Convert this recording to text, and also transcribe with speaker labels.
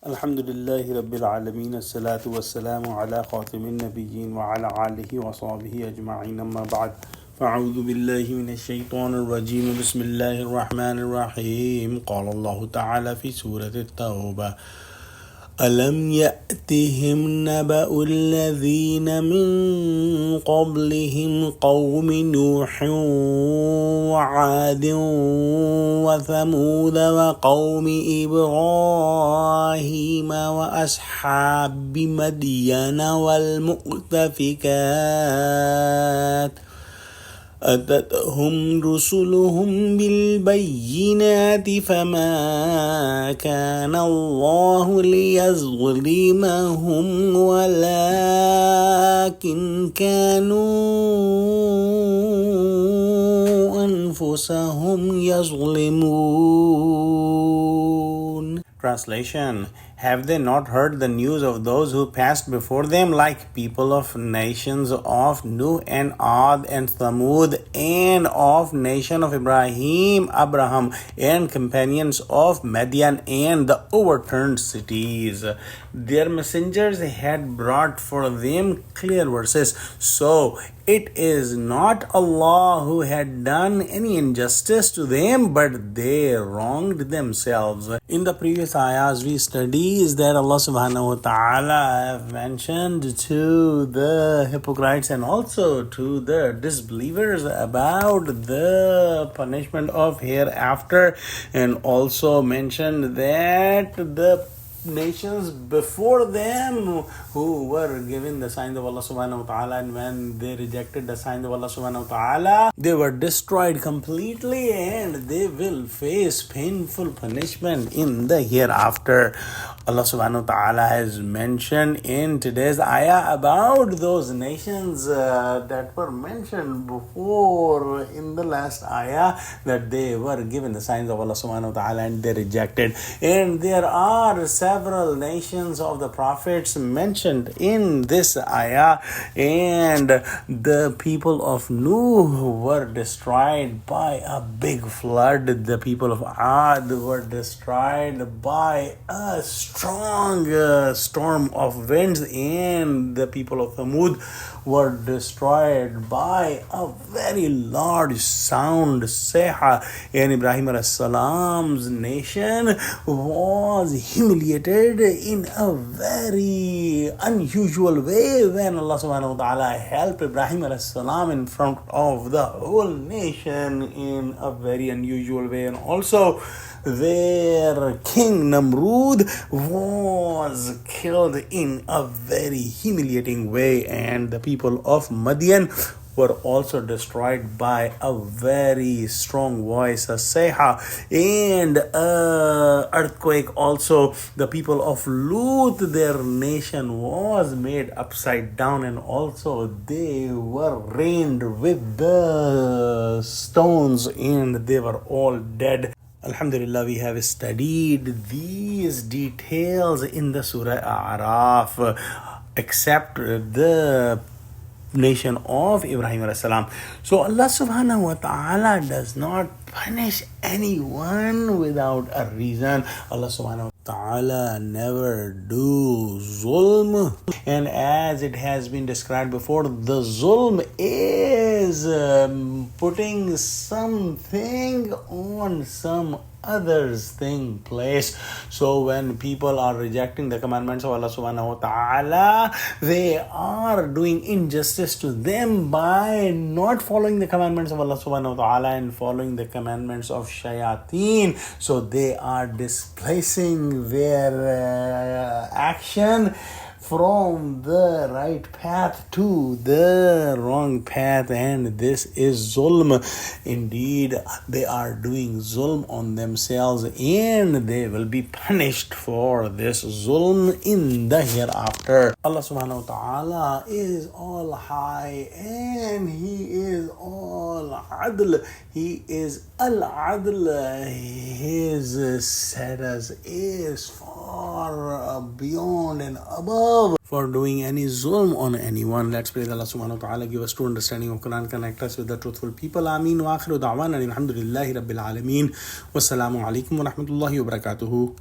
Speaker 1: Alhamdulillahi Rabbil Alameen, As-salatu was-salamu ala khatimin nabiyyin wa ala alihi wa sahbihi ajma'in, amma ba'd. Fa'udhu billahi minash shaitanir rajim, bismillahir rahmanir rahim. Qala Allahu ta'ala fi Surah Tawba. ألم يأتهم نبأ الذين من قبلهم قوم نوح وعاد وثمود وقوم إبراهيم وأصحاب مدين والمؤتفكات أتتهم رسلهم بالبينات فما كان الله ليظلمهم ولكن كانوا أنفسهم يظلمون. Translation: Have they not heard the news of those who passed before them, like people of nations of Nuh and Ad and Thamud, and of nation of Abraham, and companions of Madian, and the overturned cities? Their messengers had brought for them clear verses. So it is not Allah who had done any injustice to them, but they wronged themselves. In the previous ayahs we studied is that Allah subhanahu wa ta'ala have mentioned to the hypocrites and also to the disbelievers about the punishment of hereafter, and also mentioned that the nations before them who were given the signs of Allah subhanahu wa ta'ala, and when they rejected the signs of Allah subhanahu wa ta'ala, they were destroyed completely and they will face painful punishment in the hereafter. Allah subhanahu wa ta'ala has mentioned in today's ayah about those nations that were mentioned before in the last ayah, that they were given the signs of Allah subhanahu wa ta'ala and they rejected. And there are several nations of the prophets mentioned in this ayah, and the people of Nuh were destroyed by a big flood. The people of Ad were destroyed by a strong storm of winds, and the people of Thamud were destroyed by a very large sound, Seha. And Ibrahim alayhi salam's nation was humiliated in a very unusual way when Allah subhanahu wa ta'ala helped Ibrahim alayhi salam in front of the whole nation in a very unusual way. And also their king Namrud was killed in a very humiliating way, and the people of Madian were also destroyed by a very strong voice, a Seha, and earthquake. Also the people of Lut, their nation was made upside down, and also they were rained with the stones and they were all dead. Alhamdulillah, we have studied these details in the Surah A'raf, except the nation of Ibrahim alayhi salam. So Allah subhanahu wa ta'ala does not punish anyone without a reason. Allah subhanahu wa ta'ala never do zulm, and as it has been described before, the zulm is putting something on some others thing place. So when people are rejecting the commandments of Allah subhanahu wa ta'ala, they are doing injustice to them by not following the commandments of Allah subhanahu wa ta'ala and following the commandments of shayateen. So they are displacing their action from the right path to the wrong path, and this is zulm. Indeed, they are doing zulm on themselves, and they will be punished for this zulm in the hereafter. Allah subhanahu wa ta'ala is all high, and He is all adl. He is al-adl. His status is far beyond and above for doing any zulm on anyone. Let's pray that Allah subhanahu wa ta'ala give us true understanding of Quran, connect us with the truthful people. Ameen. Wa akhiru da'wana alhamdulillahi rabbil alameen. Wassalamu alaikum wa rahmatullahi wa barakatuhu.